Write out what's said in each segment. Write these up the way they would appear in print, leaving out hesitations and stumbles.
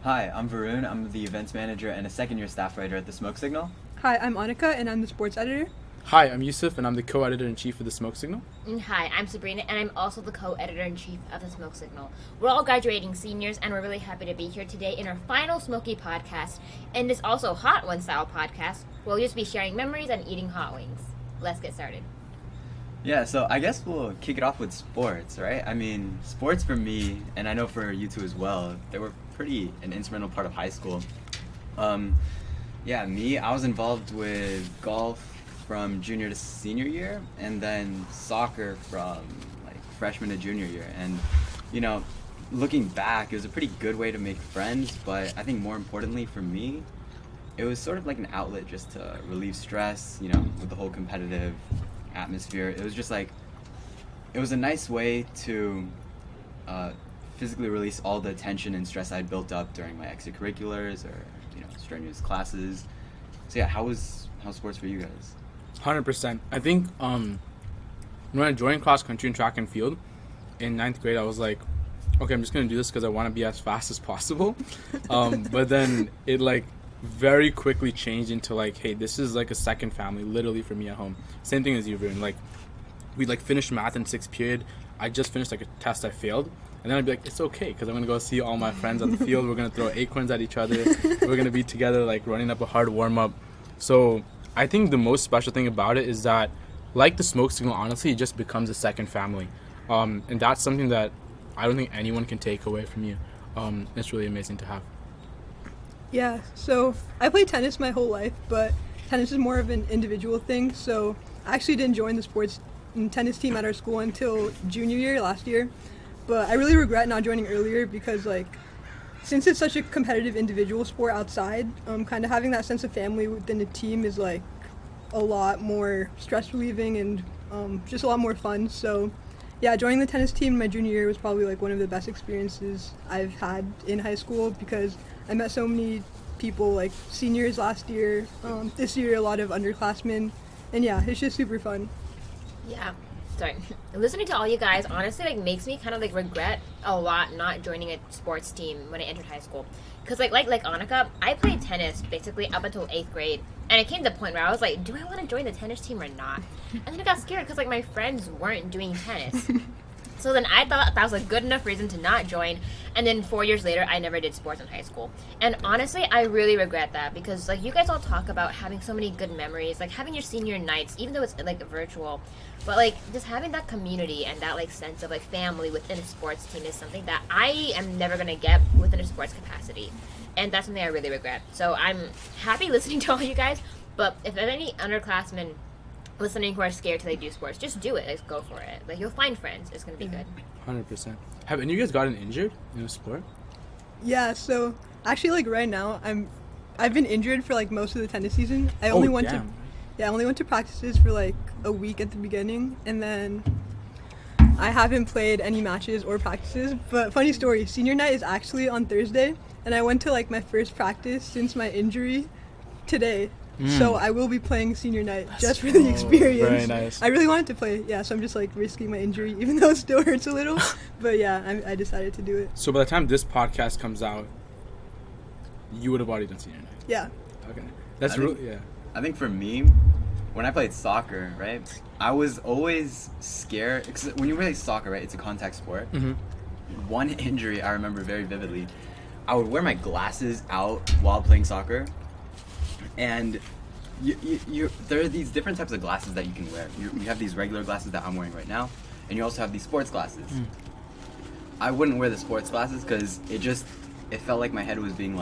Hi, I'm Varun. I'm the Events Manager and a second-year staff writer at the Smoke Signal. Hi, I'm Anika, and I'm the sports editor. Hi, I'm Yusuf, and I'm the co-editor-in-chief of the Smoke Signal. And hi, I'm Sabrina, and I'm also the co-editor-in-chief of the Smoke Signal. We're all graduating seniors, and we're really happy to be here today in our final Smokie Podcast, and this also Hot One style podcast, where we'll just be sharing memories and eating hot wings. Let's get started. Yeah, so I guess we'll kick it off with sports, right? I mean, sports for me, and I know for you two as well, they were pretty an instrumental part of high school. I was involved with golf from junior to senior year, and then soccer from like freshman to junior year. And looking back, it was a pretty good way to make friends, but I think more importantly for me, it was sort of like an outlet just to relieve stress, with the whole competitive atmosphere. It was just like, it was a nice way to physically release all the tension and stress I'd built up during my extracurriculars or strenuous classes. So yeah, how's sports for you guys? 100%. I think when I joined cross country and track and field in 9th grade, I was like, okay, I'm just going to do this because I want to be as fast as possible. But then it very quickly changed into hey, this is a second family literally for me at home. Same thing as you, Varun. We finished math in 6th period. I just finished a test I failed. And then I'd be like, it's okay, because I'm going to go see all my friends on the field. We're going to throw acorns at each other. We're going to be together, running up a hard warm-up. So I think the most special thing about it is that, like the Smoke Signal, honestly, it just becomes a second family. And that's something that I don't think anyone can take away from you. It's really amazing to have. Yeah, so I played tennis my whole life, but tennis is more of an individual thing. So I actually didn't join the sports and tennis team at our school until junior year last year. But I really regret not joining earlier because, since it's such a competitive individual sport outside, kind of having that sense of family within the team is, a lot more stress relieving and just a lot more fun. So, yeah, joining the tennis team my junior year was probably, one of the best experiences I've had in high school because I met so many people, seniors last year, this year a lot of underclassmen, and, yeah, it's just super fun. Yeah. Sorry. Listening to all you guys honestly makes me kind of regret a lot not joining a sports team when I entered high school. Because like Anika, I played tennis basically up until 8th grade. And it came to the point where I was like, do I want to join the tennis team or not? And then I got scared because my friends weren't doing tennis. So then I thought that was a good enough reason to not join. And then 4 years later, I never did sports in high school. And honestly, I really regret that because you guys all talk about having so many good memories, having your senior nights, even though it's virtual. But just having that community and that sense of family within a sports team is something that I am never going to get within a sports capacity. And that's something I really regret. So I'm happy listening to all you guys. But if there's any underclassmen listening who are scared to do sports, just do it. Go for it. You'll find friends. It's gonna be good. 100%. Have any of you guys gotten injured in a sport? Yeah, so actually right now I've been injured for most of the tennis season. I only went to practices for a week at the beginning, and then I haven't played any matches or practices. But funny story, senior night is actually on Thursday, and I went to my first practice since my injury today. So I will be playing senior night just for the experience. Very nice. I really wanted to play, so I'm just risking my injury, even though it still hurts a little. But yeah, I decided to do it. So by the time this podcast comes out, you would have already done senior night. Yeah. Okay. That's really, yeah. I think for me, when I played soccer, right, I was always scared, because when you play soccer, right, it's a contact sport. Mm-hmm. One injury I remember very vividly, I would wear my glasses out while playing soccer, and there are these different types of glasses that you can wear. You have these regular glasses that I'm wearing right now, and you also have these sports glasses. I wouldn't wear the sports glasses because it felt like my head was being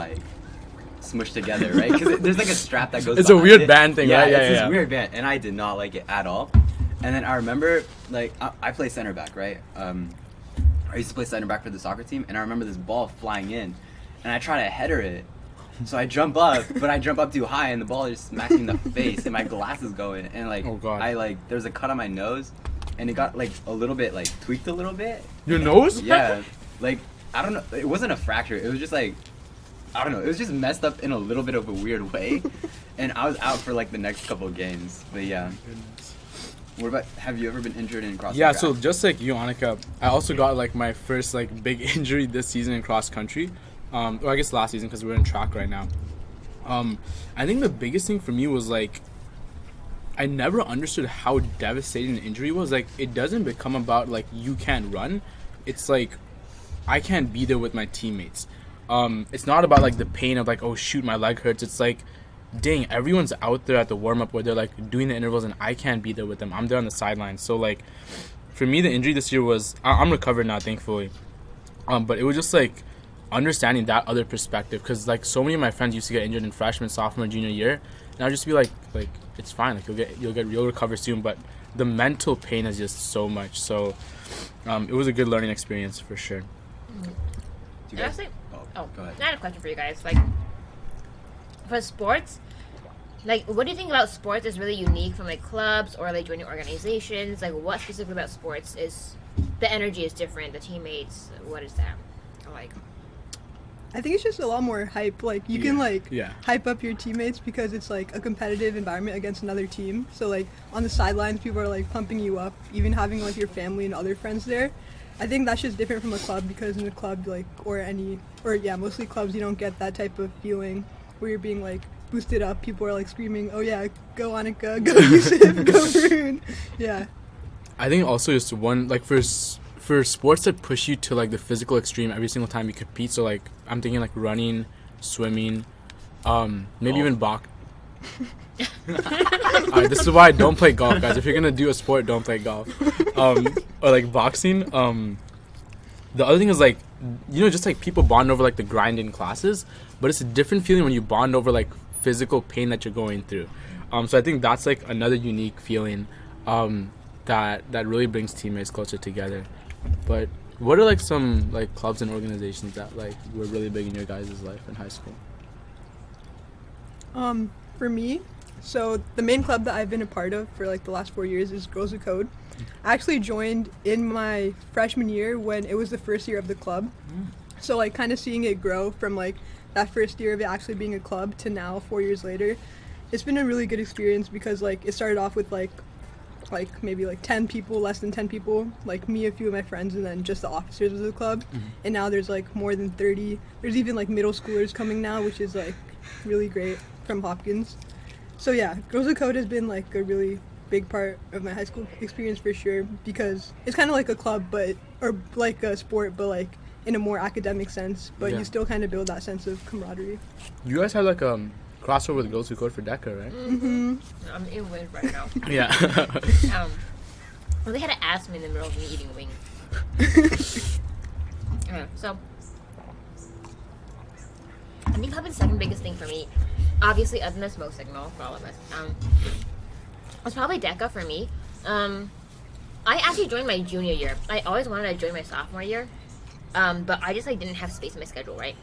smushed together, right? Because there's a strap that goes. It's a weird band thing, right? Yeah, it's this weird band, and I did not like it at all. And then I remember, I play center back, right? I used to play center back for the soccer team, and I remember this ball flying in, and I try to header it. So I jump up, but I jump up too high, and the ball just smacks me in the face, and my glasses go in, and oh God. There's a cut on my nose, and it got a little bit tweaked a little bit. Your nose? Yeah, I don't know. It wasn't a fracture. It was just I don't know. It was just messed up in a little bit of a weird way, and I was out for the next couple of games. But yeah. What about, have you ever been injured in cross country? Yeah, so just like you, Anika, I also got my first big injury this season in cross country. or I guess last season because we're in track right now. I think the biggest thing for me was like, I never understood how devastating an injury was. Like, it doesn't become about like you can't run. It's like I can't be there with my teammates. It's not about like the pain of like, oh shoot, my leg hurts. It's like, dang, everyone's out there at the warm up where they're like doing the intervals and I can't be there with them. I'm there on the sidelines. So like, for me, the injury this year was I'm recovered now, thankfully. But it was just like understanding that other perspective, because like so many of my friends used to get injured in freshman, sophomore, junior year, and I'll just be like it's fine, like you'll recover soon. But the mental pain is just so much. So it was a good learning experience for sure. Do you guys, go ahead. I had a question for you guys. Like, for sports, like, what do you think about sports is really unique from like clubs or like joining organizations? Like, what specifically about sports is the energy is different, the teammates? What is that like? I think it's just a lot more hype. Like, you can, like, Yeah. hype up your teammates because it's, like, a competitive environment against another team. So, like, on the sidelines, people are, like, pumping you up, even having, like, your family and other friends there. I think that's just different from a club because in a club, like, mostly clubs, you don't get that type of feeling where you're being, like, boosted up. People are, like, screaming, oh, yeah, go Anika, go Yusuf, go Varun. Yeah. I think also just one, like, for sports that push you to like the physical extreme every single time you compete, so like I'm thinking like running, swimming, maybe even box. Alright, this is why I don't play golf, guys. If you're gonna do a sport, don't play golf. Or like boxing. The other thing is like, you know, just like people bond over like the grind in classes, but it's a different feeling when you bond over like physical pain that you're going through. So I think that's like another unique feeling that really brings teammates closer together. But what are like some like clubs and organizations that like were really big in your guys' life in high school? For me, so the main club that I've been a part of for like the last 4 years is Girls Who Code. I actually joined in my freshman year when it was the first year of the club. So like kind of seeing it grow from like that first year of it actually being a club to now 4 years later, it's been a really good experience because like it started off with like maybe like 10 people, less than 10 people, like me, a few of my friends, and then just the officers of the club. And now there's like more than 30. There's even like middle schoolers coming now, which is like really great, from Hopkins. So yeah, Girls Who Code has been like a really big part of my high school experience for sure, because it's kind of like a club, but or like a sport, but like in a more academic sense, but you still kind of build that sense of camaraderie. You guys had like crossover with Girls Who Code for DECA, right? Mm-hmm. I'm in wings right now. Yeah. Well, they had to ask me in the middle of me eating a wing. So I think probably the second biggest thing for me, obviously other than the smoke signal for all of us, was probably DECA for me. I actually joined my junior year. I always wanted to join my sophomore year, but I just like didn't have space in my schedule, right?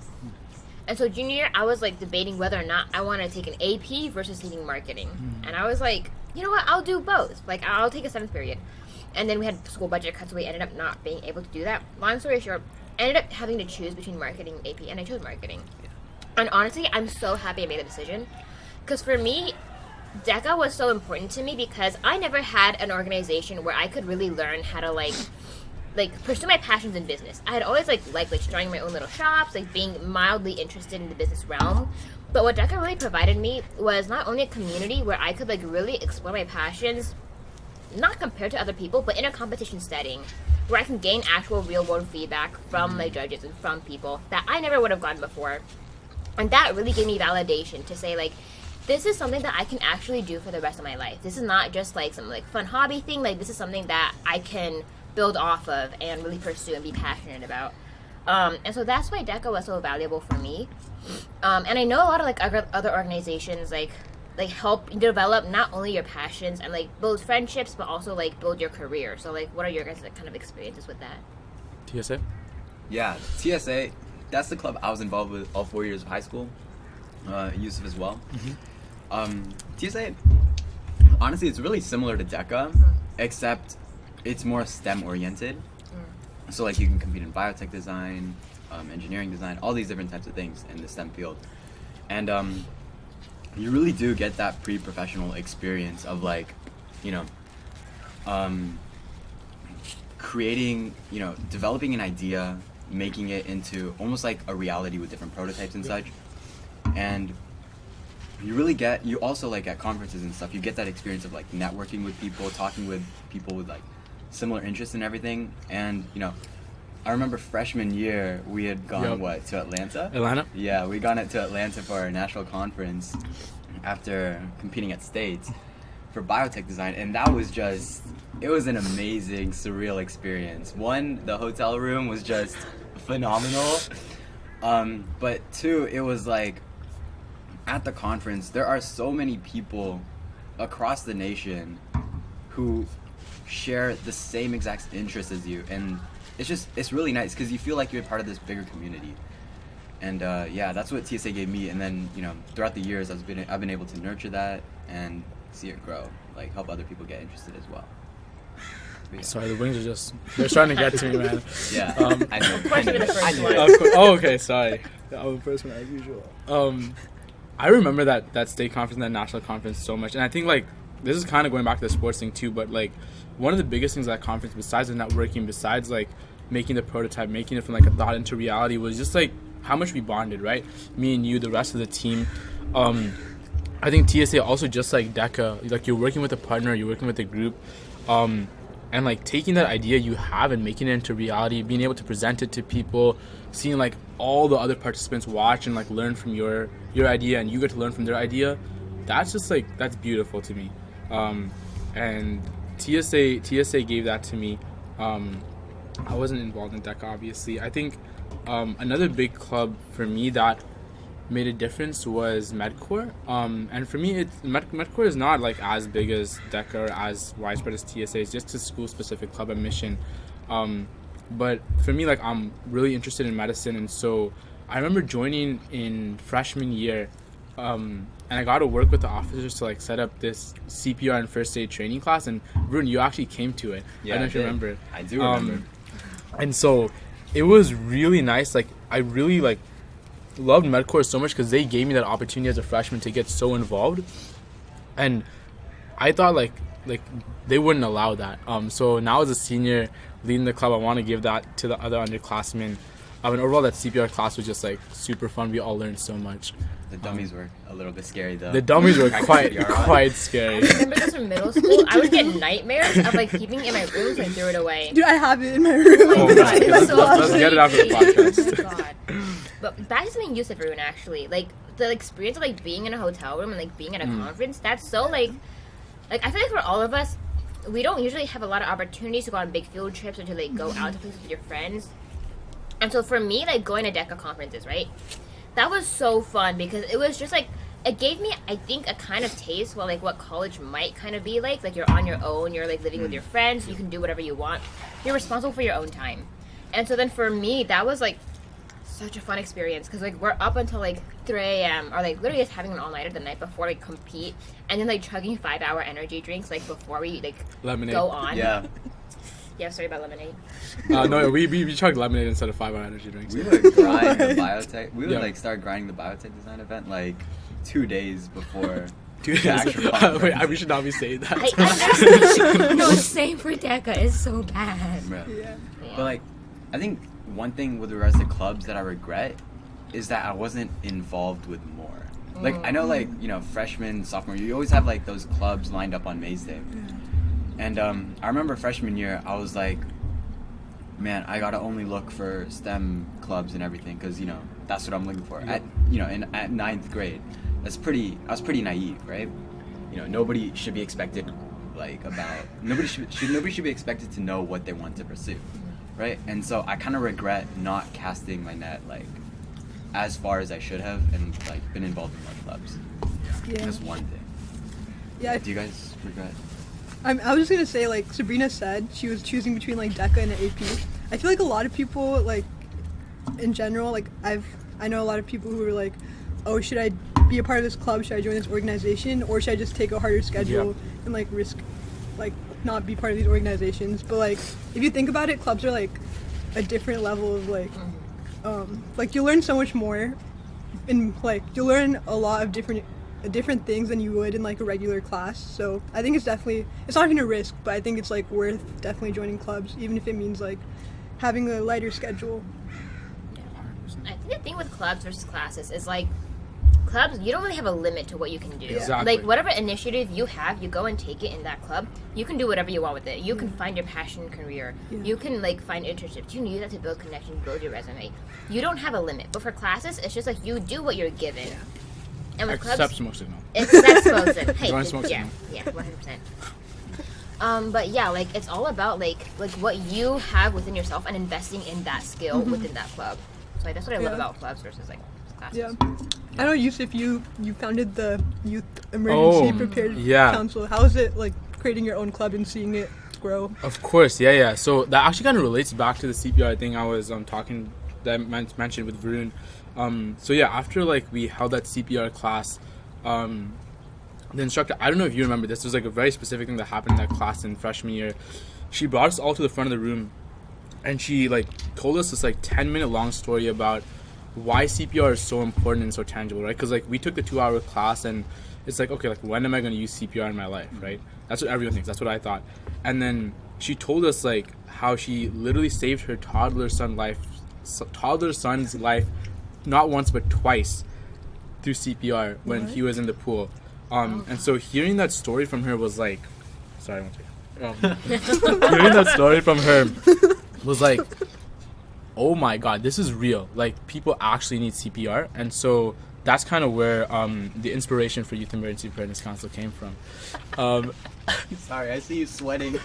And so junior year, I was like debating whether or not I want to take an AP versus taking marketing. And I was like, you know what, I'll do both. Like, I'll take a 7th period. And then we had school budget cuts, so we ended up not being able to do that. Long story short, I ended up having to choose between marketing and AP, and I chose marketing. And honestly, I'm so happy I made the decision. Because for me, DECA was so important to me because I never had an organization where I could really learn how to like pursue my passions in business. I had always liked starting my own little shops, like being mildly interested in the business realm. But what DECA really provided me was not only a community where I could like really explore my passions, not compared to other people, but in a competition setting where I can gain actual real world feedback from my judges and from people that I never would have gotten before. And that really gave me validation to say like, this is something that I can actually do for the rest of my life. This is not just like some like fun hobby thing. Like, this is something that I can build off of and really pursue and be passionate about. And so that's why DECA was so valuable for me. And I know a lot of like other organizations like help develop not only your passions and like build friendships, but also like build your career. So like, what are your guys' like, kind of experiences with that? TSA? Yeah, TSA, that's the club I was involved with all 4 years of high school. Yusuf as well. TSA, honestly, it's really similar to DECA, except it's more STEM oriented. So like you can compete in biotech design, engineering design, all these different types of things in the STEM field. And you really do get that pre-professional experience of like, you know, creating, you know, developing an idea, making it into almost like a reality with different prototypes and such. And you also like at conferences and stuff, you get that experience of like networking with people, talking with people with like similar interests and everything. And I remember freshman year we had gone to Atlanta? Yeah, we gone to Atlanta for our national conference after competing at states for biotech design, and that was it was an amazing, surreal experience. One, the hotel room was just phenomenal, but two, it was like at the conference there are so many people across the nation who share the same exact interests as you, and it's really nice because you feel like you're part of this bigger community. And that's what TSA gave me. And then throughout the years I've been able to nurture that and see it grow, like help other people get interested as well. But, yeah. Sorry, the wings are they're starting to get to me, man. Yeah. I know. Of course you're the first one. Oh, okay, sorry. I'm the first one as usual. I remember that state conference and that national conference so much. And I think like this is kind of going back to the sports thing too, but like one of the biggest things at that conference, besides the networking, besides like making the prototype, making it from like a thought into reality, was just like how much we bonded, right? Me and you, the rest of the team. I think TSA also, just like DECA, like you're working with a partner, you're working with a group, and like taking that idea you have and making it into reality, being able to present it to people, seeing like all the other participants watch and like learn from your idea, and you get to learn from their idea. That's just like, that's beautiful to me. And TSA gave that to me. I wasn't involved in DECA, obviously. I think another big club for me that made a difference was MedCorps. And for me, MedCorps is not like as big as DECA or as widespread as TSA. It's just a school-specific club at Mission. But for me, like I'm really interested in medicine, and so I remember joining in freshman year, and I got to work with the officers to like set up this CPR and first aid training class. And Varun, you actually came to it. Yeah, I don't know if you remember. I do remember. And so it was really nice. Like I really like loved MedCorps so much because they gave me that opportunity as a freshman to get so involved, and I thought like they wouldn't allow that. So now as a senior leading the club, I want to give that to the other underclassmen. And overall, that CPR class was just like super fun. We all learned so much. The dummies were a little bit scary though. The dummies were quite scary. I remember this from middle school. I would get nightmares of like keeping it in my room, so I threw it away. Dude, I have it in my room. Oh, God, let's so get it after the podcast. God. But back to something Yusuf, Varun, actually, like the experience of like being in a hotel room and like being at a conference. That's so like I feel like for all of us, we don't usually have a lot of opportunities to go on big field trips or to like go out to places with your friends. And so for me, like going to DECA conferences, right? That was so fun because it was just like, it gave me, I think, a kind of taste for like what college might kind of be like. Like you're on your own, you're like living with your friends, you can do whatever you want. You're responsible for your own time. And so then for me, that was like such a fun experience because like we're up until like 3 a.m. or like literally just having an all-nighter the night before like compete, and then like chugging 5-hour energy drinks like before we like lemonade. Go on. Yeah, sorry about lemonade. No, we chugged lemonade instead of 5-hour energy drinks. We would grind the biotech. We would like start grinding the biotech design event like 2 days before. The actual conference. We should not be saying that. No, same for DECA. It's so bad. Yeah. But like, I think one thing with regards to clubs that I regret is that I wasn't involved with more. Like I know, like freshman, sophomore, you always have like those clubs lined up on Mays Day. And I remember freshman year, I was like, man, I gotta only look for STEM clubs and everything because that's what I'm looking for. At at 9th grade, I was pretty naive, right? Nobody should be expected nobody should be expected to know what they want to pursue, right? And so I kind of regret not casting my net like as far as I should have and like been involved in more clubs. Yeah. Just one thing. Yeah. Do you guys regret? I was just gonna say, like Sabrina said, she was choosing between like DECA and an AP. I feel like a lot of people, like in general, like I know a lot of people who are like, oh, should I be a part of this club? Should I join this organization, or should I just take a harder schedule and like risk, like not be part of these organizations? But like if you think about it, clubs are like a different level of like you learn so much more, and like you learn a lot of different things than you would in like a regular class. So I think it's not even a risk, but I think it's like worth definitely joining clubs, even if it means like having a lighter schedule. I think the thing with clubs versus classes is like clubs, you don't really have a limit to what you can do. Exactly. Like whatever initiative you have, you go and take it in that club. You can do whatever you want with it. You can find your passion career. Yeah. You can like find internships. You can use that to build connections, build your resume. You don't have a limit. But for classes, it's just like you do what you're given. Yeah. And with Except clubs, smoke signal. except smoke signal. Hey, Join smoke yeah, signal. yeah, 100%. But yeah, like it's all about like what you have within yourself and investing in that skill within that club. So like, that's what I love about clubs versus like classes. Yeah. I know, Yusuf, you founded the Youth Emergency Prepared Council. How is it like creating your own club and seeing it grow? Of course, yeah. So that actually kind of relates back to the CPR thing I was talking that I mentioned with Varun. So yeah, after like we held that CPR class, the instructor, I don't know if you remember this, was like a very specific thing that happened in that class in freshman year. She brought us all to the front of the room and she like told us this like 10-minute long story about why CPR is so important and so tangible, right? Because like we took the 2-hour class and it's like, okay, like when am I going to use CPR in my life, right? That's what everyone thinks. That's what I thought. And then she told us like how she literally saved her toddler son's life not once but twice through CPR when he was in the pool. And so hearing that story from her was like, sorry, one second. Hearing that story from her was like, oh my god, this is real. Like people actually need CPR, and so that's kind of where the inspiration for Youth Emergency Preparedness Council came from. Sorry, I see you sweating.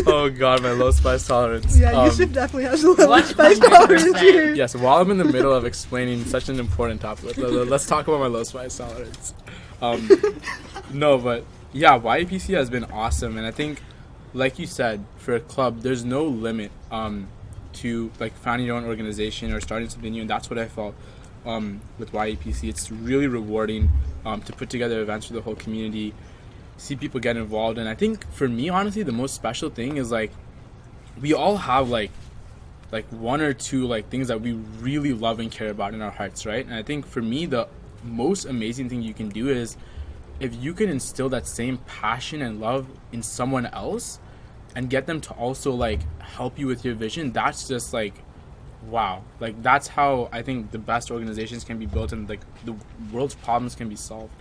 Oh god, my low spice tolerance. Yeah, Yusuf definitely has a low spice 100%. tolerance here. Yes, while I'm in the middle of explaining such an important topic, let's talk about my low spice tolerance. No, but yeah, YAPC has been awesome, and I think, like you said, for a club, there's no limit to like founding your own organization or starting something new, and that's what I felt with YAPC. It's really rewarding to put together events for the whole community, see people get involved, and I think for me, honestly, the most special thing is like we all have like one or two like things that we really love and care about in our hearts, right? And I think for me, the most amazing thing you can do is if you can instill that same passion and love in someone else and get them to also like help you with your vision, that's just like wow. Like that's how I think the best organizations can be built and like the world's problems can be solved.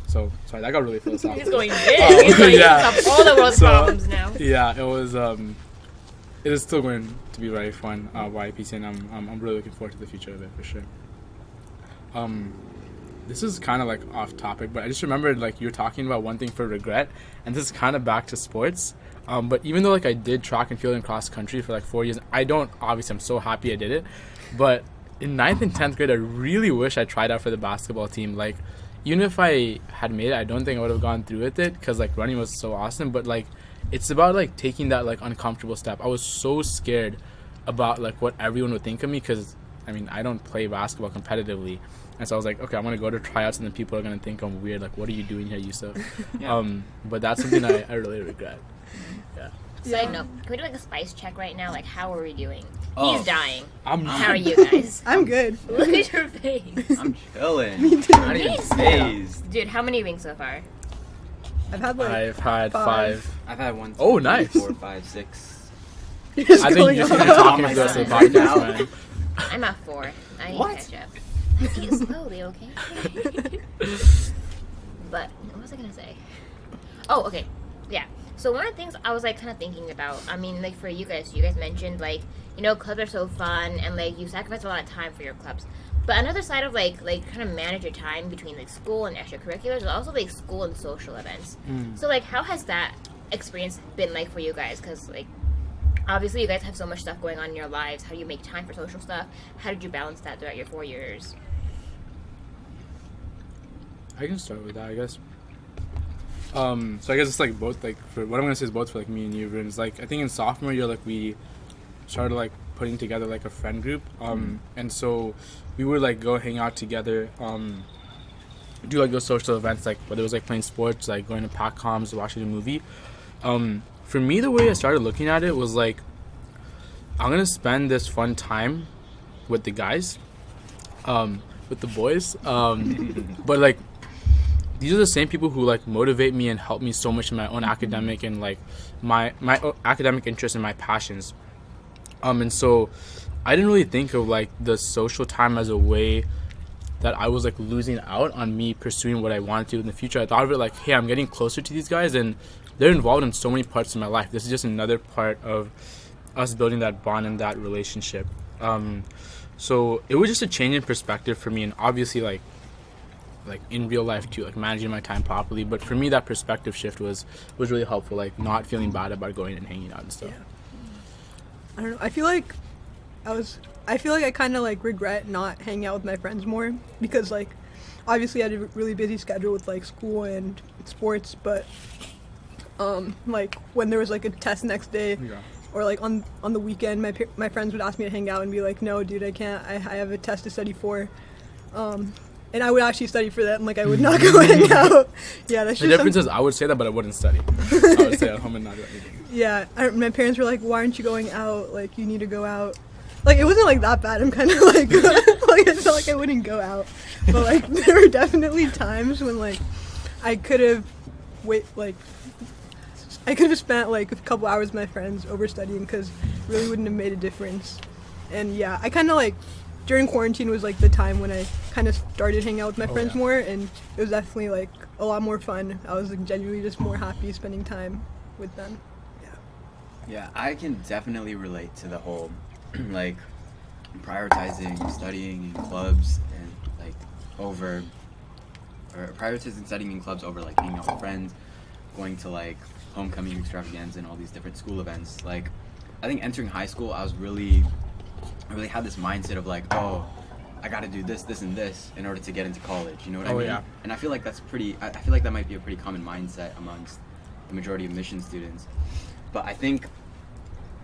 So sorry, that got really philosophical. He's going big. He's going to solve all the world's problems now. Yeah, it was it is still going to be very fun, YAPC, and I'm really looking forward to the future of it for sure. This is kind of like off topic, but I just remembered like you were talking about one thing for regret, and this is kind of back to sports. But even though like I did track and field and cross country for like 4 years, I'm so happy I did it. But in 9th and 10th grade, I really wish I tried out for the basketball team. Like even if I had made it, I don't think I would have gone through with it because like running was so awesome. But like it's about like taking that like uncomfortable step. I was so scared about like what everyone would think of me because I mean I don't play basketball competitively. And so I was like, okay, I'm going to go to tryouts and then people are going to think I'm weird. Like, what are you doing here, Yusuf? Yeah. But that's something I really regret. Yeah. Side note, can we do like a spice check right now? Like, how are we doing? Oh. He's dying. I'm How are you guys? I'm good. Look at your face. I'm chilling. Me too. Not even Me too. phased. Dude, how many rings so far? I've had like I've had 5. I've had 1, 2, Oh, 3, nice. 4, 5, 6. Just I think going you just on. need to talk into myself the rest of the right podcast, now. man. I'm at 4. I need What? to catch up. Eat slowly, okay? But what was I gonna say? Oh, okay. Yeah. So one of the things I was like kind of thinking about, I mean, like for you guys mentioned like, you know, clubs are so fun and like you sacrifice a lot of time for your clubs. But another side of like kind of manage your time between like school and extracurriculars is also like school and social events. So like how has that experience been like for you guys? Because like obviously you guys have so much stuff going on in your lives. How do you make time for social stuff? How did you balance that throughout your 4 years? I can start with that, I guess. So I guess it's like both, like for what I'm gonna say is both for like me and you, Varun. It's like I think in sophomore year, like we started like putting together like a friend group, and so we would like go hang out together, do like those social events, like whether it was like playing sports, like going to pack comms, watching a movie. For me, the way I started looking at it was like I'm gonna spend this fun time with the guys, with the boys, but like these are the same people who like motivate me and help me so much in my own academic and like my academic interests and my passions. And so I didn't really think of like the social time as a way that I was like losing out on me pursuing what I wanted to in the future. I thought of it like, hey, I'm getting closer to these guys and they're involved in so many parts of my life. This is just another part of us building that bond and that relationship. So it was just a change in perspective for me, and obviously like in real life too, like managing my time properly. But for me, that perspective shift was really helpful, like not feeling bad about going and hanging out and stuff. Yeah. I don't know. I feel like I kind of like regret not hanging out with my friends more because like obviously I had a really busy schedule with like school and sports, but like when there was like a test next day or like on the weekend, my friends would ask me to hang out and be like, no dude, I can't, I have a test to study for, and I would actually study for that and like I would not go hang out. Yeah, that's the just difference is I would say that, but I wouldn't study. I would stay at home and not do anything. Yeah, my parents were like, why aren't you going out? Like, you need to go out. Like, it wasn't, like, that bad. I'm kind of, like, like, it's not like I wouldn't go out. But, like, there were definitely times when, like, I could have spent, like, a couple hours with my friends over studying because it really wouldn't have made a difference. And, yeah, I kind of, like, during quarantine was, like, the time when I kind of started hanging out with my friends more, and it was definitely, like, a lot more fun. I was, like, genuinely just more happy spending time with them. Yeah, I can definitely relate to the whole, like, prioritizing studying in clubs and, like, prioritizing studying in clubs over, like, hanging out with friends, going to, like, homecoming extravaganza and all these different school events. Like, I think entering high school, I really had this mindset of, like, oh, I gotta do this, this, and this in order to get into college, you know what I mean? Yeah. And I feel like I feel like that might be a pretty common mindset amongst the majority of mission students. But I think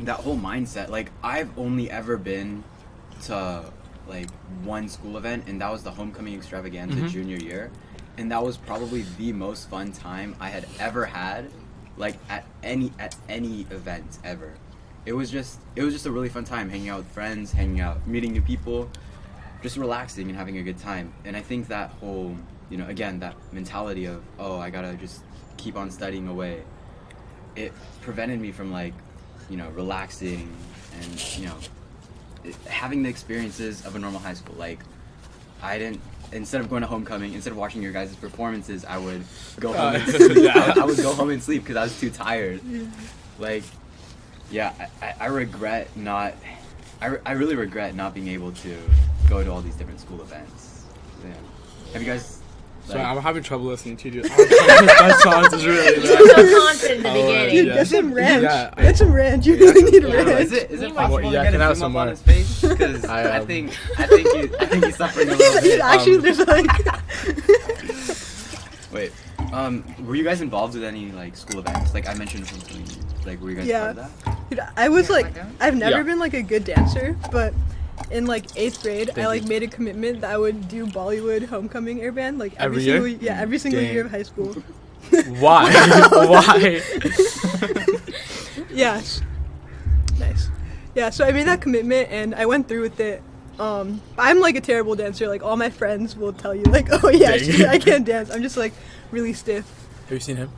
that whole mindset, like, I've only ever been to, like, one school event, and that was the homecoming extravaganza junior year. And that was probably the most fun time I had ever had, like, at any event ever. It was just a really fun time, hanging out with friends, meeting new people, just relaxing and having a good time. And I think that whole, you know, again, that mentality of, oh, I gotta just keep on studying away, it prevented me from, like, you know, relaxing and, you know, having the experiences of a normal high school. Like, instead of going to homecoming, instead of watching your guys' performances, I would go home and sleep. I would go home and sleep because I was too tired. Like, yeah, I really regret not being able to go to all these different school events. Yeah. Have you guys... Sorry, I'm having trouble listening to you. That sounds is really bad. You were so confident in the beginning. Dude, get some ranch. Yeah, Get some ranch. You really need ranch. Is it possible to Yeah, get can I a have zoom some up on more? his face? Because I think he's suffering a little He's bit. actually just like... Wait, were you guys involved with any, like, school events? Like, I mentioned something, like, were you guys part of that? Dude, I was like, I've never Yeah. been like a good dancer, but in like 8th grade, I like made a commitment that I would do Bollywood homecoming airband like every year? single every single Dang. year of high school. Why? Why? Yeah. Nice. Yeah, so I made that commitment and I went through with it. I'm like a terrible dancer. Like all my friends will tell you, like, oh yeah, Dang. I can't dance. I'm just like really stiff. Have you seen him?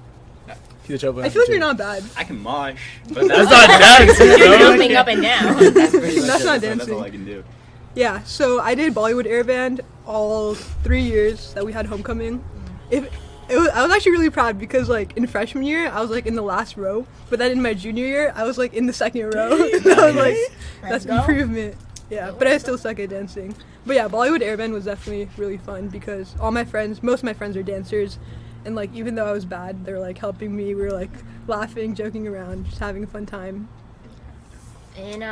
I feel like you're not bad. I can mosh, but That's not dancing, You're bro. jumping up and down. That's pretty much That's it. not That's dancing. all I can do. Yeah, so I did Bollywood airband all 3 years that we had homecoming. I was actually really proud because like in freshman year I was like in the last row, but then in my junior year I was like in the second row. And I was like, that's improvement. Yeah, but I still suck at dancing. But yeah, Bollywood airband was definitely really fun because most of my friends are dancers, and like even though I was bad, they were like helping me. We were like laughing, joking around, just having a fun time. And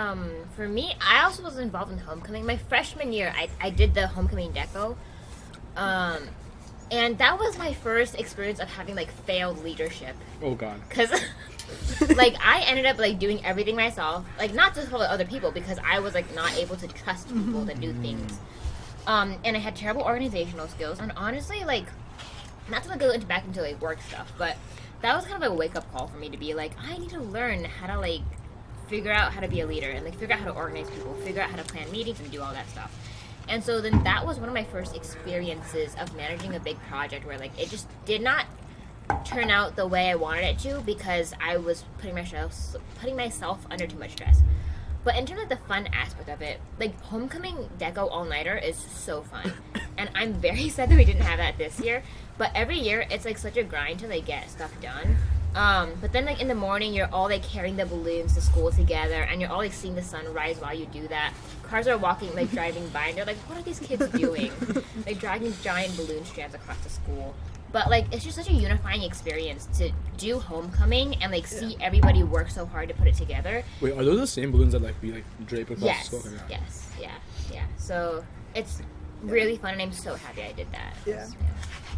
for me, I also was involved in homecoming. My freshman year, I did the homecoming deco. And that was my first experience of having like failed leadership. Oh god. Cause like I ended up like doing everything myself, like not to help other people because I was like not able to trust people to do things. And I had terrible organizational skills. And honestly, like not to go back into like work stuff, but that was kind of a wake up call for me to be like, I need to learn how to like figure out how to be a leader and like figure out how to organize people, figure out how to plan meetings and do all that stuff. And so then that was one of my first experiences of managing a big project where like it just did not turn out the way I wanted it to because I was putting myself under too much stress. But in terms of the fun aspect of it, like homecoming deco all-nighter is so fun. And I'm very sad that we didn't have that this year. But every year it's like such a grind to like get stuff done. But then like in the morning you're all like carrying the balloons to school together and you're all like seeing the sun rise while you do that. Cars are walking, like driving by and they're like, what are these kids doing? Like dragging giant balloon strands across the school. But like it's just such a unifying experience to do homecoming and like see everybody work so hard to put it together. Wait, are those the same balloons that like we like drape across Yes, the school? Okay. yes, yeah. So it's really fun and I'm so happy I did that. Yeah.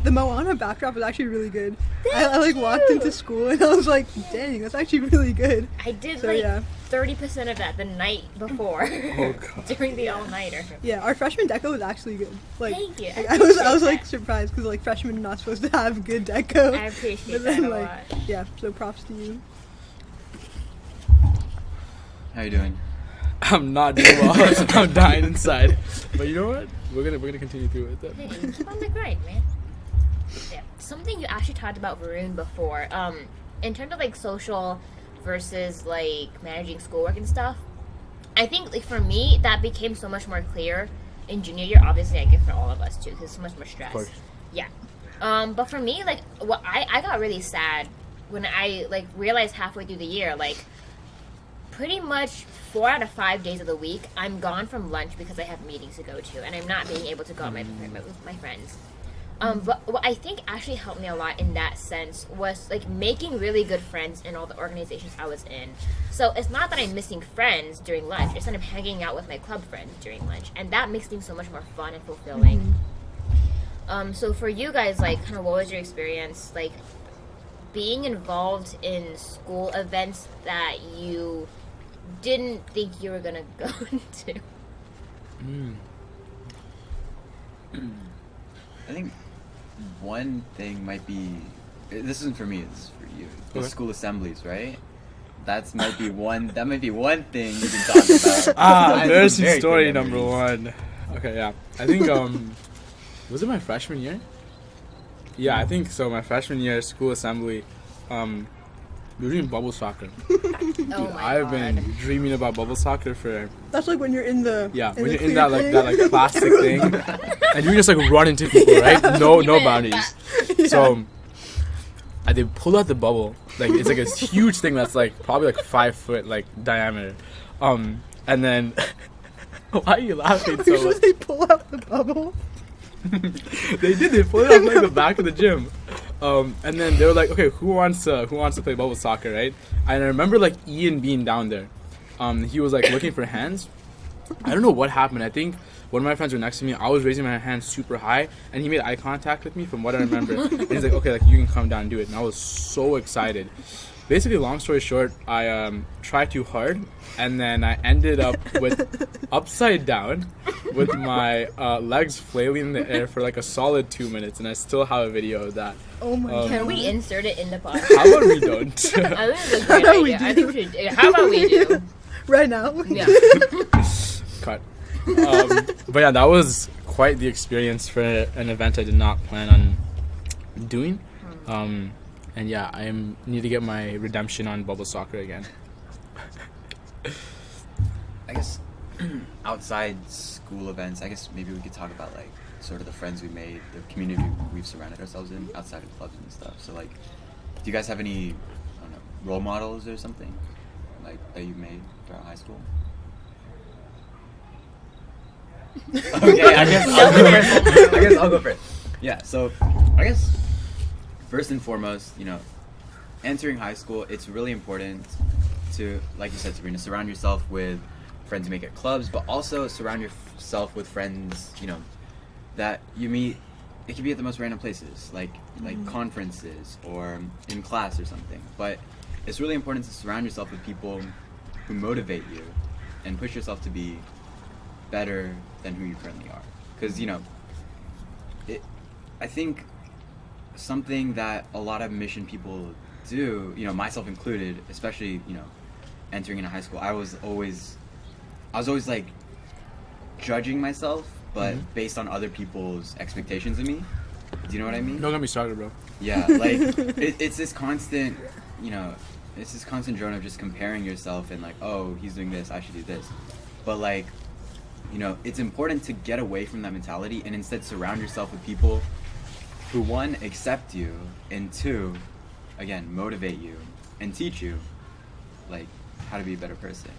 The Moana backdrop was actually really good. I like walked into school and I was like, dang, that's actually really good. I did So, like yeah. 30% of that the night before Oh, God. during the all-nighter. Yeah, our freshman deco was actually good. Like, Thank you. like, I was like surprised because like freshmen are not supposed to have good deco. I appreciate But then that a like, lot. yeah, so props to you. How you doing? I'm not doing well. I'm dying inside. But you know what? We're gonna continue through with it. Hey, keep on the grind, man. Yeah. Something you actually talked about Varun before, in terms of like social versus like managing schoolwork and stuff, I think like for me that became so much more clear in junior year. Obviously, I guess for all of us too, because so much more stress. Of course. Yeah. But for me, like, what I got really sad when I like realized halfway through the year, like, pretty much 4 out of 5 days of the week, I'm gone from lunch because I have meetings to go to, and I'm not being able to go out with my friends. But what I think actually helped me a lot in that sense was like making really good friends in all the organizations I was in. So it's not that I'm missing friends during lunch, it's that I'm hanging out with my club friends during lunch, and that makes things so much more fun and fulfilling. So for you guys, like, kind of what was your experience, like, being involved in school events that you didn't think you were gonna go to? I think one thing might be, this isn't for me, this is for you. The Okay. school assemblies, right? That might be one thing you can talk about. I have some Embarrassing very story good number memories. one. Okay, yeah. I think was it my freshman year? Yeah, I think so. My freshman year, school assembly, we were doing bubble soccer. Oh my I've god. been dreaming about bubble soccer for That's like when you're in the when the you're in clear that thing. plastic thing, and you just like run into people, right? No Even boundaries. Yeah. So they pull out the bubble, like it's like a huge thing that's like probably like 5 foot like diameter, and then why are you laughing so Usually much? they pull out the bubble. They pulled it off like the back of the gym, and then they were like, okay, who wants to play bubble soccer, right? And I remember like Ian being down there, he was like looking for hands. I don't know what happened. I think one of my friends were next to me. I was raising my hand super high, and he made eye contact with me from what I remember. And he's like, okay, like you can come down and do it. And I was so excited. Basically, long story short, I tried too hard, and then I ended up with upside down with my legs flailing in the air for like a solid 2 minutes, and I still have a video of that. Oh my god. Can we insert it in the podcast? How about we don't? I think it's a great about we idea. I do? think we should. How about we do? Right now? Yeah. Cut. But yeah, that was quite the experience for an event I did not plan on doing. And yeah, I need to get my redemption on bubble soccer again. I guess outside school events, I guess maybe we could talk about like sort of the friends we made, the community we've surrounded ourselves in outside of clubs and stuff. So like, do you guys have any, I don't know, role models or something like that you made throughout high school? Okay, I guess I'll go first. Yeah, so I guess first and foremost, you know, entering high school, it's really important to, like you said, Sabrina, surround yourself with friends you make at clubs, but also surround yourself with friends, you know, that you meet. It can be at the most random places, like conferences or in class or something. But it's really important to surround yourself with people who motivate you and push yourself to be better than who you currently are. Because, you know, I think something that a lot of mission people do, you know, myself included, especially, you know, entering into high school, I was always like judging myself but based on other people's expectations of me. Do you know what I mean? Don't get me started, bro. Yeah, like it's this constant, it's this constant drone of just comparing yourself and like, oh, he's doing this, I should do this. But like, it's important to get away from that mentality and instead surround yourself with people who, one, accept you, and two, again, motivate you and teach you like how to be a better person.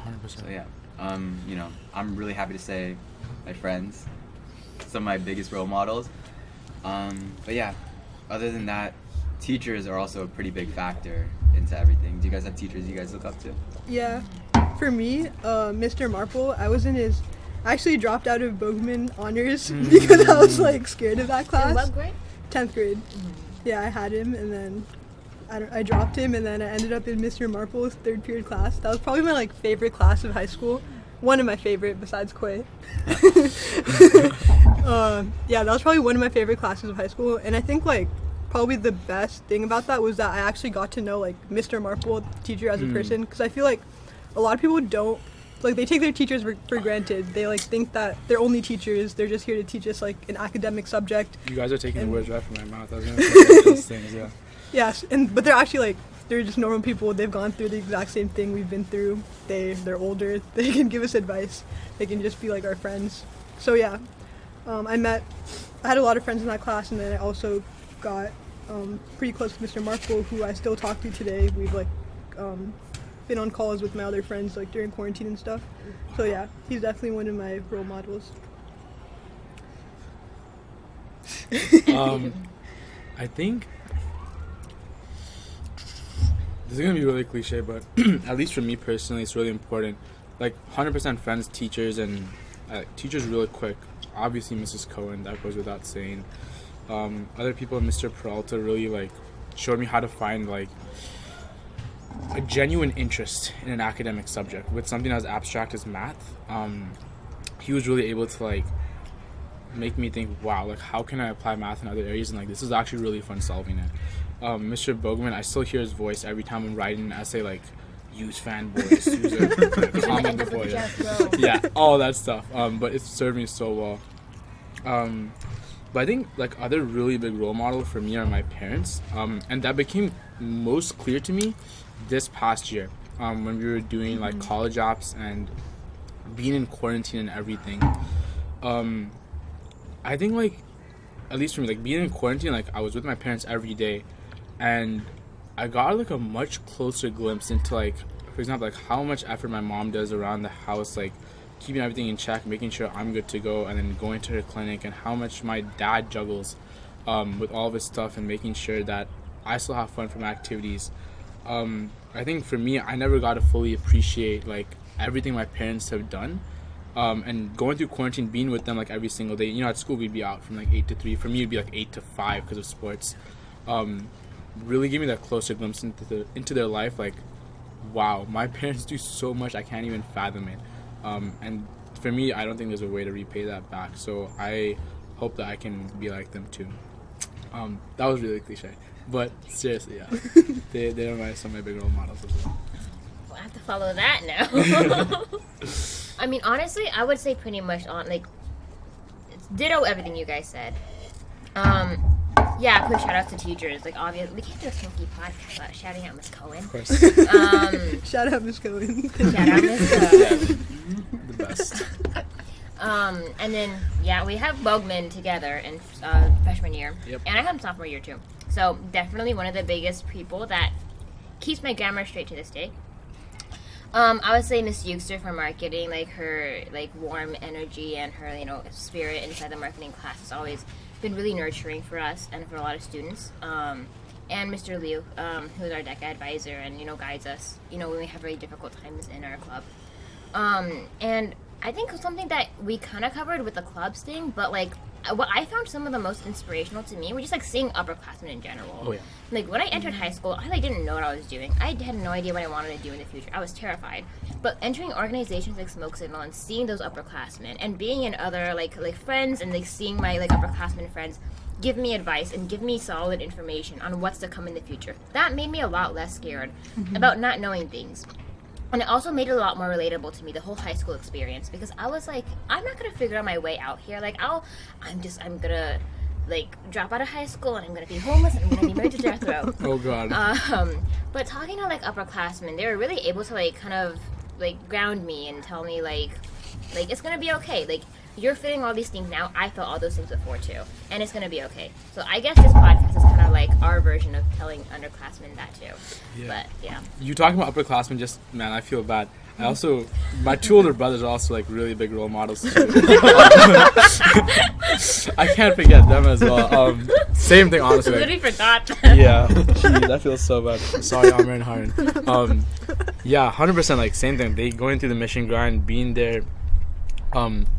100%. So yeah, I'm really happy to say my friends, some of my biggest role models. But yeah, other than that, teachers are also a pretty big factor into everything. Do you guys have teachers you guys look up to? Yeah. For me, Mr. Marple, I actually dropped out of Bogman honors because I was like scared of that class. In what grade? 10th grade. Yeah, I had him, and then I dropped him, and then I ended up in Mr. Marple's third period class. That was probably my like favorite class of high school. One of my favorite besides Quay. Yeah, that was probably one of my favorite classes of high school, and I think like probably the best thing about that was that I actually got to know like Mr. Marple, the teacher, as a person, because I feel like a lot of people don't, like, they take their teachers for granted. They like think that they're only teachers, they're just here to teach us like an academic subject. You guys are taking the words right from my mouth. I was gonna say those things, yeah. Yes, but they're actually like, they're just normal people. They've gone through the exact same thing we've been through. They're older. They can give us advice. They can just be like our friends. So yeah, I had a lot of friends in that class, and then I also got pretty close with Mr. Markle, who I still talk to today. We've like been on calls with my other friends like during quarantine and stuff. So yeah, he's definitely one of my role models. I think this is gonna be really cliche, but at least for me personally, it's really important. Like 100% friends, teachers, and teachers really quick. Obviously, Mrs. Cohen, that goes without saying. Other people, Mr. Peralta, really like showed me how to find like a genuine interest in an academic subject with something as abstract as math. He was really able to like make me think, wow, like how can I apply math in other areas, and like this is actually really fun solving it. Mr. Bogman, I still hear his voice every time I'm writing an essay, like use fanboys, use a comment before, yeah, all that stuff. But it served me so well. But I think like other really big role model for me are my parents, and that became most clear to me this past year when we were doing like college apps and being in quarantine and everything. I think like, at least for me, like being in quarantine, like I was with my parents every day, and I got like a much closer glimpse into like, for example, like how much effort my mom does around the house, like keeping everything in check, making sure I'm good to go, and then going to her clinic, and how much my dad juggles with all of his stuff and making sure that I still have fun from activities. I think for me, I never got to fully appreciate like everything my parents have done. And going through quarantine, being with them like every single day. At school we'd be out from like 8 to 3. For me, it'd be like 8 to 5 because of sports. Really gave me that closer glimpse into their life. Like, wow, my parents do so much, I can't even fathom it. And for me, I don't think there's a way to repay that back. So I hope that I can be like them too. That was really cliche, but seriously, yeah, they're some of my big role models as well. I have to follow that now. I mean, honestly, I would say pretty much on like ditto everything you guys said. Yeah, quick shout out to teachers. Like, obviously, we can't do a Smokie podcast without shouting out Miss Cohen. Of course. Shout out Miss Cohen. Shout out Miss Cohen. The best. And then yeah, we have Bogman together in freshman year, Yep. and I have him sophomore year too. So definitely one of the biggest people that keeps my grammar straight to this day. I would say Miss Euster for marketing, like her like warm energy and her spirit inside the marketing class has always been really nurturing for us and for a lot of students. And Mr. Liu, who is our DECA advisor and guides us when we have really difficult times in our club. And I think something that we kind of covered with the clubs thing, but like what I found some of the most inspirational to me were just like seeing upperclassmen in general. Oh yeah. Like when I entered high school, I like didn't know what I was doing. I had no idea what I wanted to do in the future. I was terrified. But entering organizations like Smoke Signal and seeing those upperclassmen and being in other like friends and like seeing my like upperclassmen friends give me advice and give me solid information on what's to come in the future, that made me a lot less scared about not knowing things. And it also made it a lot more relatable to me, the whole high school experience, because I was like, I'm not gonna figure out my way out here. Like, I'm gonna like drop out of high school and I'm gonna be homeless and I'm gonna be married to death row. Oh God. But talking to like upperclassmen, they were really able to like kind of like ground me and tell me like it's gonna be okay. Like, you're feeling all these things now. I felt all those things before too, and it's gonna be okay. So I guess this podcast is kind of like our version of telling underclassmen that too. Yeah. But yeah. You talking about upperclassmen, just man, I feel bad. I also, my 2 older brothers are also like really big role models too. I can't forget them as well. Same thing, honestly. I literally forgot. Yeah, jeez, that feels so bad. Sorry, Amr and Harun. Yeah, 100%. Like same thing. They going through the mission grind, being there.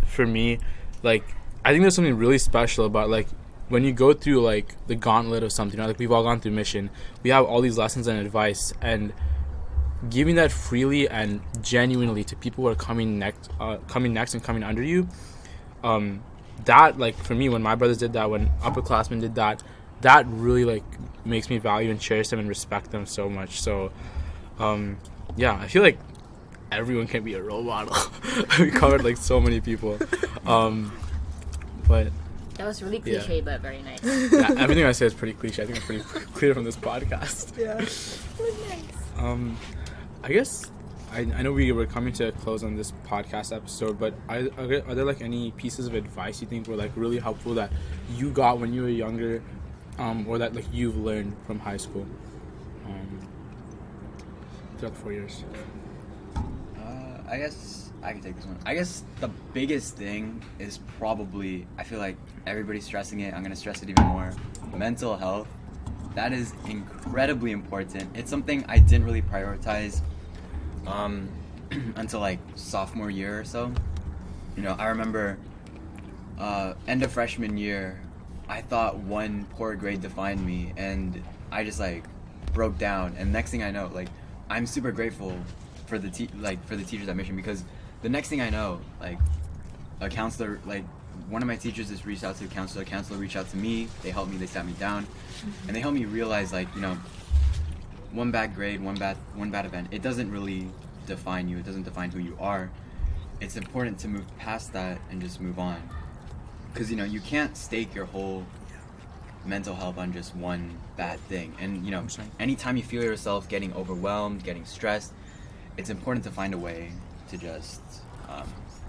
For me, like I think there's something really special about like when you go through like the gauntlet of something. Right? Like we've all gone through mission. We have all these lessons and advice, and giving that freely and genuinely to people who are coming next and coming under you. That like for me, when my brothers did that, when upperclassmen did that, that really like makes me value and cherish them and respect them so much. So, yeah, I feel like everyone can be a role model. We covered like so many people, but That was really cliche, but very nice. yeah, everything I say is pretty cliche. I think it's pretty clear from this podcast. Yeah. I guess I know we were coming to a close on this podcast episode, but are there like any pieces of advice you think were like really helpful that you got when you were younger, or that like you've learned from high school throughout the 4 years? I guess I can take this one. I guess the biggest thing is probably, I feel like everybody's stressing it. I'm going to stress it even more. Mental health. That is incredibly important. It's something I didn't really prioritize until like sophomore year or so. You know, I remember end of freshman year, I thought one poor grade defined me, and I just like broke down. And next thing I know, like I'm super grateful for the teachers at Mission, because the next thing I know, like a counselor, like one of my teachers just reached out to a counselor reached out to me, they helped me, they sat me down, and they helped me realize, like, you know, one bad grade, one bad event, it doesn't really define you, it doesn't define who you are. It's important to move past that and just move on, because, you know, you can't stake your whole mental health on just one bad thing. And, you know, anytime you feel yourself getting overwhelmed, getting stressed, it's important to find a way to just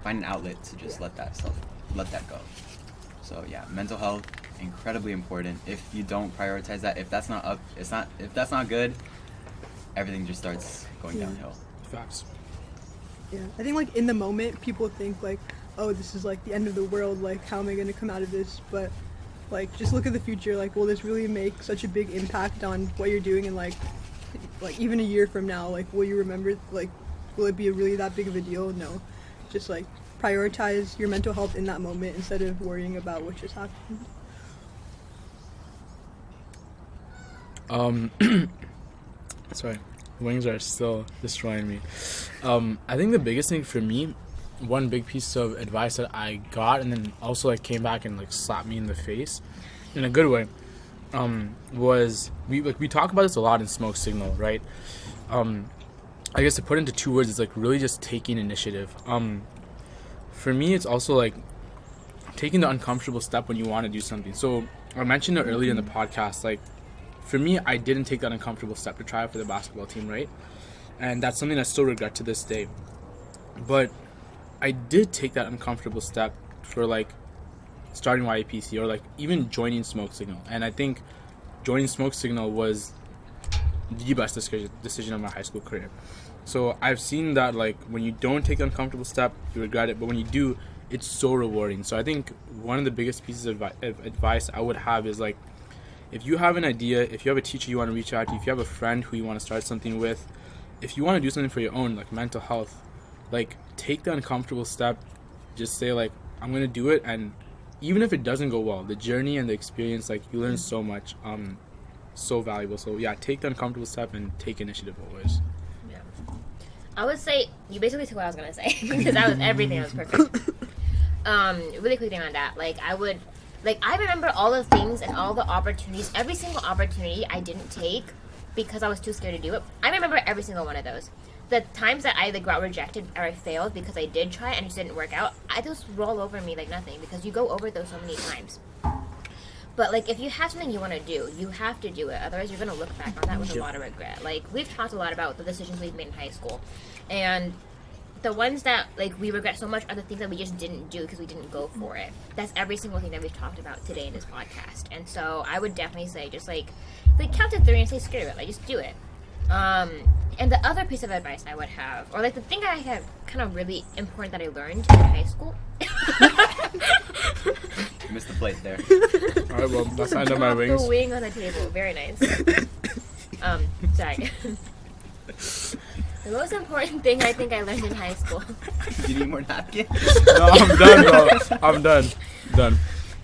find an outlet to just let that go. So yeah, mental health, incredibly important. If you don't prioritize that, if that's not good, everything just starts going downhill. Facts. Yeah, I think like in the moment, people think like, oh, this is like the end of the world. Like, how am I going to come out of this? But like, just look at the future. Like, will this really make such a big impact on what you're doing? And like even a year from now, like, will you remember? Like, will it be really that big of a deal? No, just like prioritize your mental health in that moment instead of worrying about what just happened. Sorry, wings are still destroying me. I think the biggest thing for me, one big piece of advice that I got and then also like came back and like slapped me in the face in a good way, was we talk about this a lot in Smoke Signal, right? I guess to put into 2 words, it's like really just taking initiative. For me, it's also like taking the uncomfortable step when you want to do something. So I mentioned it earlier in the podcast, like for me, I didn't take that uncomfortable step to try out for the basketball team, right? And that's something I still regret to this day. But I did take that uncomfortable step for like starting YAPC or like even joining Smoke Signal. And I think joining Smoke Signal was the best decision of my high school career. So I've seen that like when you don't take the uncomfortable step, you regret it. But when you do, it's so rewarding. So I think one of the biggest pieces of advice I would have is like, if you have an idea, if you have a teacher you want to reach out to, if you have a friend who you want to start something with, if you want to do something for your own, like mental health, like take the uncomfortable step, just say like, I'm going to do it. And even if it doesn't go well, the journey and the experience, like you learn so much, so valuable. So yeah, take the uncomfortable step and take initiative always. Yeah. I would say, you basically took what I was going to say, because that was everything. That was perfect. Really quick thing on that, I remember all the things and all the opportunities, every single opportunity I didn't take because I was too scared to do it. I remember every single one of those. the times that I like got rejected or I failed because I did try and it just didn't work out, I just roll over me like nothing because you go over those so many times. But like if you have something you want to do, you have to do it. Otherwise, you're gonna look back on that with a lot of regret. Like we've talked a lot about the decisions we've made in high school, and the ones that like we regret so much are the things that we just didn't do because we didn't go for it. That's every single thing that we've talked about today in this podcast. And so I would definitely say just like count to 3 and say screw it, like just do it. And the other piece of advice I would have, or like the thing I have kind of really important that I learned in high school. You missed the plate there. All right, well, that's the end of my wings. The wing on the table, very nice. Sorry. The most important thing I think I learned in high school. Do you need more napkins? No, I'm done, bro. I'm done. Done.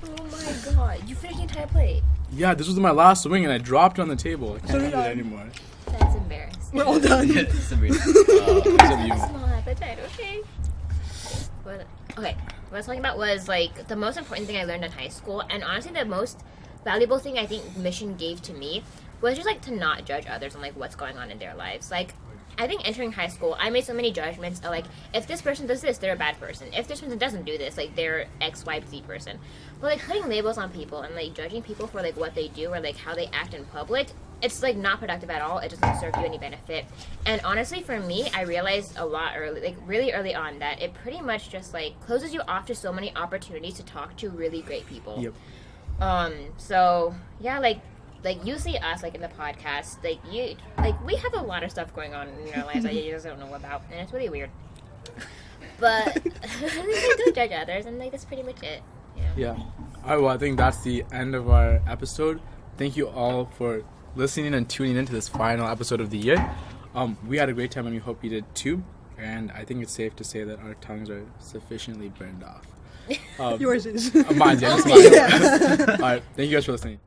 Oh my god, you finished the entire plate. Yeah, this was my last wing, and I dropped it on the table. I can't eat it anymore. That's embarrassing. We're all done. Sabrina. Small appetite, okay. But, okay, what I was talking about was, like, the most important thing I learned in high school, and honestly the most valuable thing I think mission gave to me was just, like, to not judge others on, like, what's going on in their lives. Like, I think entering high school, I made so many judgments of, like, if this person does this, they're a bad person. If this person doesn't do this, like, they're X, Y, Z person. But, like, putting labels on people and, like, judging people for, like, what they do or, like, how they act in public, it's, like, not productive at all. It doesn't serve you any benefit. And honestly, for me, I realized a lot early, like, really early on that it pretty much just, like, closes you off to so many opportunities to talk to really great people. Yep. So, yeah, like you see us like in the podcast, like we have a lot of stuff going on in our lives that you just don't know about, and it's really weird. But don't judge others, and like that's pretty much it. Yeah. All right, well, I think that's the end of our episode. Thank you all for listening and tuning into this final episode of the year. We had a great time, and we hope you did too. And I think it's safe to say that our tongues are sufficiently burned off. Yours is. Mine, yeah. All right, thank you guys for listening.